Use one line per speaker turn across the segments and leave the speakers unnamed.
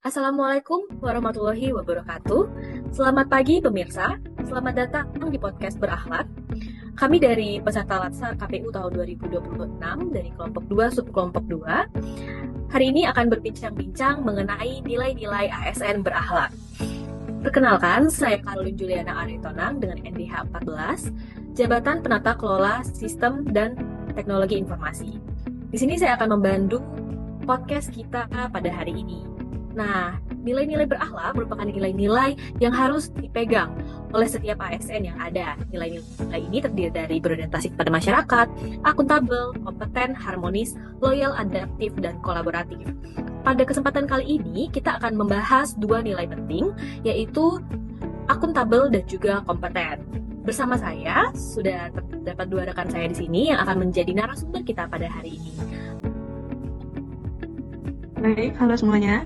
Assalamualaikum warahmatullahi wabarakatuh. Selamat pagi pemirsa, selamat datang di podcast Berakhlak. Kami dari Peserta Latsa KPU tahun 2026 dari kelompok 2 subkelompok 2. Hari ini akan berbincang-bincang mengenai nilai-nilai ASN berakhlak. Perkenalkan, saya Karolin Juliana Aritonang dengan NDH 14, Jabatan Penata Kelola Sistem dan Teknologi Informasi. Di sini saya akan membantu podcast kita pada hari ini. Nah, nilai-nilai berakhlak merupakan nilai-nilai yang harus dipegang oleh setiap ASN yang ada. Nilai-nilai ini terdiri dari berorientasi kepada masyarakat, akuntabel, kompeten, harmonis, loyal, adaptif, dan kolaboratif. Pada kesempatan kali ini, kita akan membahas dua nilai penting, yaitu akuntabel dan juga kompeten. Bersama saya, sudah terdapat dua rekan saya di sini yang akan menjadi narasumber kita pada hari ini.
Baik, halo semuanya.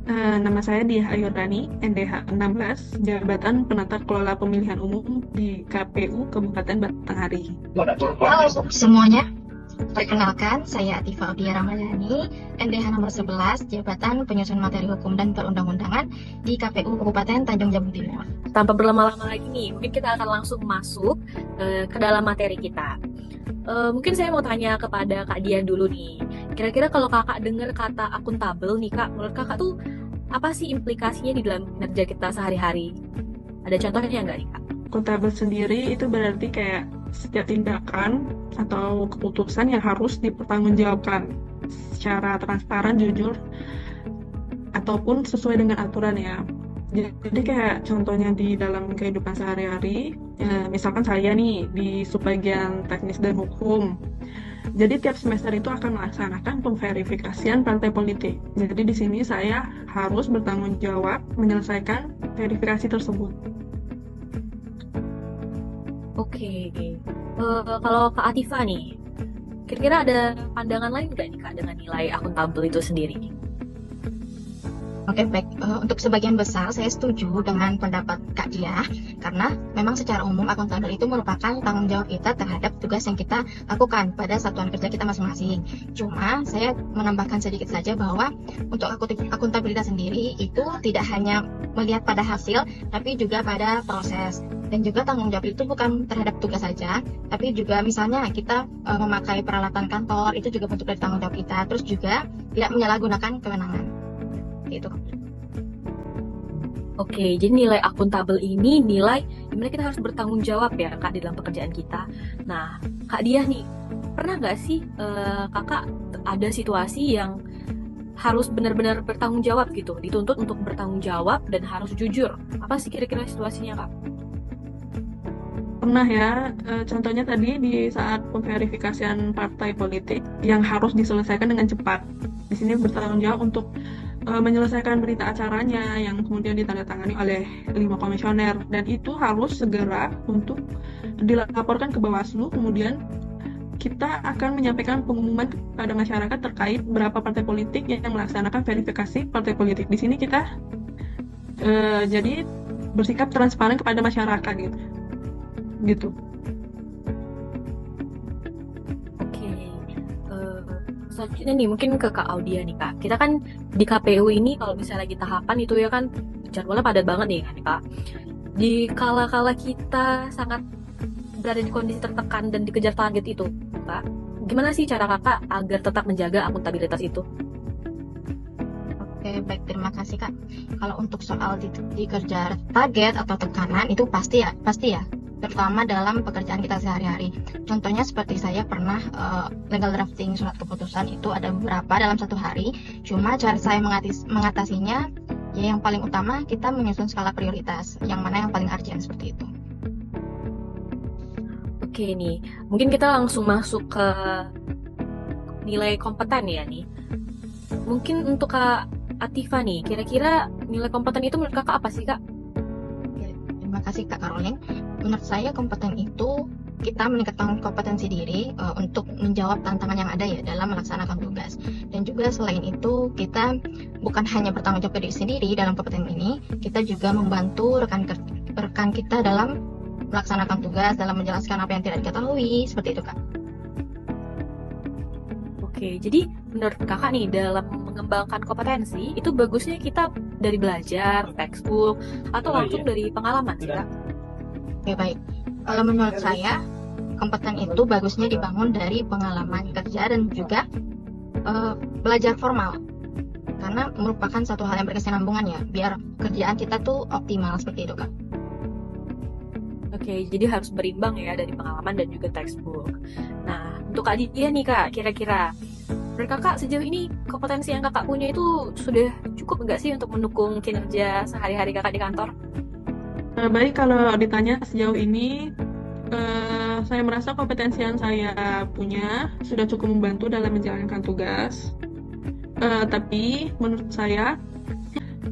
Nama saya Diah Ayurani, NDH 16, Jabatan Penata Kelola Pemilihan Umum di KPU Kabupaten Batanghari.
Halo semuanya, perkenalkan saya Atifa Audia Ramadhani, NDH nomor 11, Jabatan Penyusun Materi Hukum dan Perundang-undangan di KPU Kabupaten Tanjung Jabung Timur.
Tanpa berlama-lama lagi nih, mungkin kita akan langsung masuk ke dalam materi kita. Mungkin saya mau tanya kepada Kak Dian dulu nih. Kira-kira kalau kakak dengar kata akuntabel nih kak, menurut kakak tuh apa sih implikasinya di dalam kinerja kita sehari-hari? Ada contohnya nggak nih kak?
Akuntabel sendiri itu berarti kayak setiap tindakan atau keputusan yang harus dipertanggungjawabkan secara transparan, jujur, ataupun sesuai dengan aturan ya. Jadi kayak contohnya di dalam kehidupan sehari-hari, misalkan saya nih di subbagian teknis dan hukum. Jadi tiap semester itu akan melaksanakan pemverifikasian partai politik. Jadi di sini saya harus bertanggung jawab menyelesaikan verifikasi tersebut.
Oke, kalau Kak Atifa nih, kira-kira ada pandangan lain nggak nih kak dengan nilai akuntabel itu sendiri?
Oke, baik. Untuk sebagian besar saya setuju dengan pendapat Kak Diah, karena memang secara umum akuntabel itu merupakan tanggung jawab kita terhadap tugas yang kita lakukan pada satuan kerja kita masing-masing. Cuma saya menambahkan sedikit saja bahwa untuk akuntabilitas sendiri itu tidak hanya melihat pada hasil, tapi juga pada proses. Dan juga tanggung jawab itu bukan terhadap tugas saja, tapi juga misalnya kita memakai peralatan kantor, itu juga bentuk dari tanggung jawab kita. Terus juga tidak menyalahgunakan kewenangan. Gitu.
Oke, jadi nilai akuntabel ini nilai dimana kita harus bertanggung jawab ya kak di dalam pekerjaan kita. Nah, Kak Diah nih, pernah nggak sih kakak ada situasi yang harus benar-benar bertanggung jawab gitu, dituntut untuk bertanggung jawab dan harus jujur? Apa sih kira-kira situasinya kak?
Pernah ya, contohnya tadi di saat pemverifikasian partai politik yang harus diselesaikan dengan cepat. Di sini bertanggung jawab untuk menyelesaikan berita acaranya yang kemudian ditandatangani oleh 5 komisioner, dan itu harus segera untuk dilaporkan ke Bawaslu. Kemudian kita akan menyampaikan pengumuman kepada masyarakat terkait berapa partai politik yang melaksanakan verifikasi partai politik. Di sini kita jadi bersikap transparan kepada masyarakat gitu.
Selanjutnya nih mungkin ke Kak Audia nih kak. Kita kan di KPU ini kalau misalnya lagi tahapan itu ya kan jadwalnya padat banget nih kan kak. Di kala-kala kita sangat berada di kondisi tertekan dan dikejar target itu kak, gimana sih cara kakak agar tetap menjaga akuntabilitas itu?
Oke, baik, terima kasih Kak. Kalau untuk soal dikejar target atau tekanan itu pasti ya, terutama dalam pekerjaan kita sehari-hari. Contohnya seperti saya pernah legal drafting surat keputusan itu ada beberapa dalam satu hari. Cuma cara saya mengatasinya ya yang paling utama kita menyusun skala prioritas, yang mana yang paling urgent seperti itu.
Oke nih, mungkin kita langsung masuk ke nilai kompeten ya nih. Mungkin untuk Kak Atifa nih, kira-kira nilai kompeten itu menurut kakak apa sih kak?
Terima kasih Kak Karolin. Menurut saya kompeten itu kita meningkatkan kompetensi diri untuk menjawab tantangan yang ada ya dalam melaksanakan tugas. Dan juga selain itu kita bukan hanya bertanggung jawab ke diri sendiri dalam kompeten ini, kita juga membantu rekan kita dalam melaksanakan tugas, dalam menjelaskan apa yang tidak diketahui, seperti itu Kak.
Oke, jadi menurut kakak nih dalam mengembangkan kompetensi itu bagusnya kita dari belajar, textbook, atau langsung dari pengalaman sih kak?
Oke, baik. Kalau menurut saya, kompeten itu bagusnya dibangun dari pengalaman kerja dan juga belajar formal. Karena merupakan satu hal yang berkesinambungan ya, biar kerjaan kita tuh optimal seperti itu, Kak.
Oke, jadi harus berimbang ya dari pengalaman dan juga textbook. Nah, untuk Kak Dia nih kak, kira-kira menurut kakak sejauh ini kompetensi yang kakak punya itu sudah cukup nggak sih untuk mendukung kinerja sehari-hari kakak di kantor?
Baik, kalau ditanya sejauh ini, saya merasa kompetensi yang saya punya sudah cukup membantu dalam menjalankan tugas. Tapi menurut saya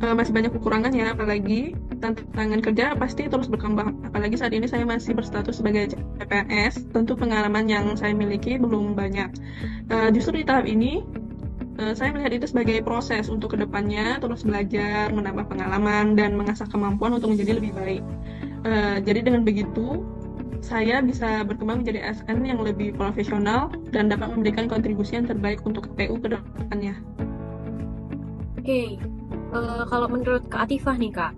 masih banyak kekurangannya, apalagi tantangan kerja pasti terus berkembang. Apalagi saat ini saya masih berstatus sebagai CPNS, tentu pengalaman yang saya miliki belum banyak. Justru di tahap ini, saya melihat itu sebagai proses untuk kedepannya terus belajar, menambah pengalaman, dan mengasah kemampuan untuk menjadi lebih baik. Jadi dengan begitu, saya bisa berkembang menjadi ASN yang lebih profesional dan dapat memberikan kontribusi yang terbaik untuk KPU ke depannya.
Oke, kalau menurut Kak Atifah nih kak,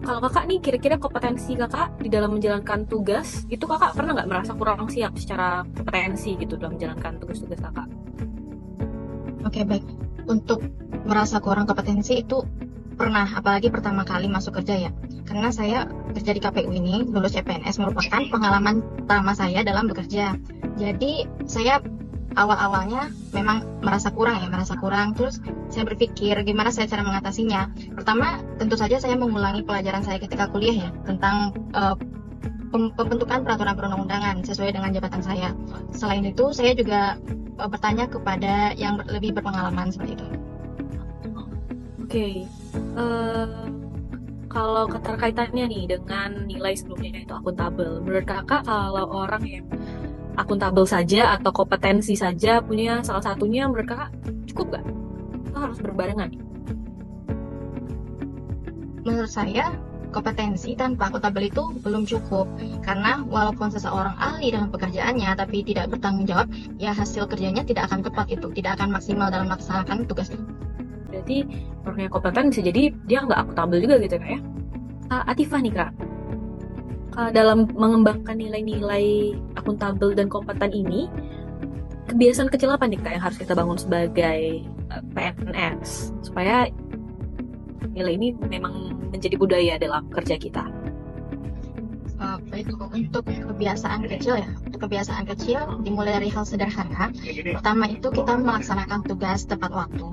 kalau kakak nih kira-kira kompetensi kakak di dalam menjalankan tugas, itu kakak pernah nggak merasa kurang siap secara kompetensi gitu dalam menjalankan tugas-tugas kakak?
Oke, baik. Untuk merasa kurang kompetensi itu pernah, apalagi pertama kali masuk kerja ya. Karena saya kerja di KPU ini, lulus CPNS merupakan pengalaman pertama saya dalam bekerja. Jadi saya awal-awalnya memang merasa kurang. Terus saya berpikir gimana saya cara mengatasinya. Pertama, tentu saja saya mengulangi pelajaran saya ketika kuliah ya, tentang pembentukan peraturan perundang-undangan sesuai dengan jabatan saya. Selain itu, saya juga bertanya kepada yang lebih berpengalaman seperti itu.
Oke, kalau keterkaitannya nih dengan nilai sebelumnya itu akuntabel, menurut kakak kalau orang yang akuntabel saja atau kompetensi saja punya salah satunya, menurut kakak cukup nggak? Atau harus berbarengan?
Menurut saya, kompetensi tanpa akuntabel itu belum cukup. Karena walaupun seseorang ahli dalam pekerjaannya tapi tidak bertanggung jawab, ya hasil kerjanya tidak akan tepat itu, tidak akan maksimal dalam melaksanakan tugas itu.
Berarti orang yang kompeten bisa jadi dia nggak akuntabel juga gitu ya? Atifah nih kak, dalam mengembangkan nilai-nilai akuntabel dan kompeten ini, kebiasaan kecil apa nih kak yang harus kita bangun sebagai PNS supaya nilai ini memang menjadi budaya dalam kerja kita?
Baik, untuk kebiasaan kecil dimulai dari hal sederhana. Pertama itu kita melaksanakan tugas tepat waktu.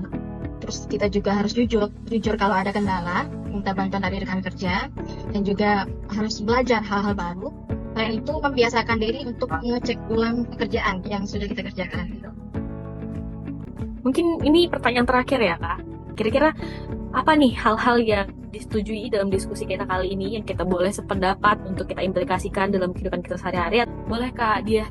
Terus kita juga harus jujur kalau ada kendala, minta bantuan dari rekan kerja, dan juga harus belajar hal-hal baru. Selain itu, membiasakan diri untuk mengecek ulang pekerjaan yang sudah kita kerjakan.
Mungkin ini pertanyaan terakhir ya kak. Kira-kira apa nih hal-hal yang disetujui dalam diskusi kita kali ini yang kita boleh sependapat untuk kita implikasikan dalam kehidupan kita sehari-hari? Boleh kak Dia?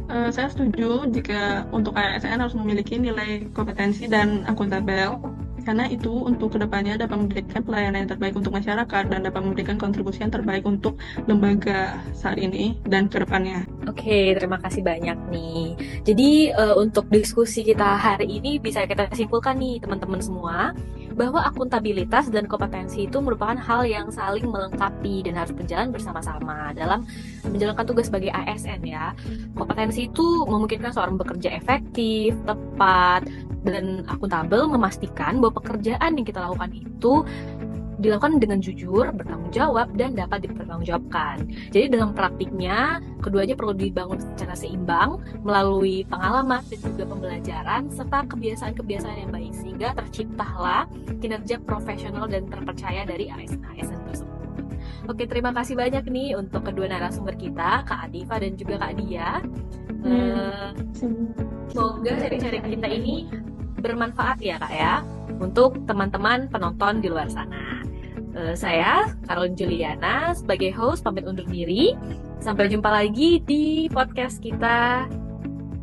Saya setuju jika untuk ASN harus memiliki nilai kompetensi dan akuntabel, karena itu untuk kedepannya dapat memberikan pelayanan yang terbaik untuk masyarakat dan dapat memberikan kontribusi yang terbaik untuk lembaga saat ini dan kedepannya.
Oke, terima kasih banyak nih. Jadi untuk diskusi kita hari ini bisa kita simpulkan nih teman-teman semua, bahwa akuntabilitas dan kompetensi itu merupakan hal yang saling melengkapi dan harus berjalan bersama-sama dalam menjalankan tugas sebagai ASN ya. Kompetensi itu memungkinkan seorang bekerja efektif, tepat, dan akuntabel, memastikan bahwa pekerjaan yang kita lakukan itu dilakukan dengan jujur, bertanggung jawab, dan dapat dipertanggungjawabkan. Jadi dalam praktiknya, keduanya perlu dibangun secara seimbang melalui pengalaman dan juga pembelajaran serta kebiasaan-kebiasaan yang baik, sehingga terciptalah kinerja profesional dan terpercaya dari ASN tersebut. Oke, terima kasih banyak nih untuk kedua narasumber kita, Kak Atifah dan juga Kak Dia. Semoga sharing-sharing kita ini bermanfaat ya Kak ya, untuk teman-teman penonton di luar sana. Saya, Caroline Juliana, sebagai host pamit undur diri. Sampai jumpa lagi di podcast kita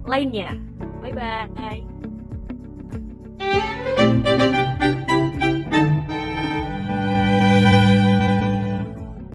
lainnya. Bye-bye.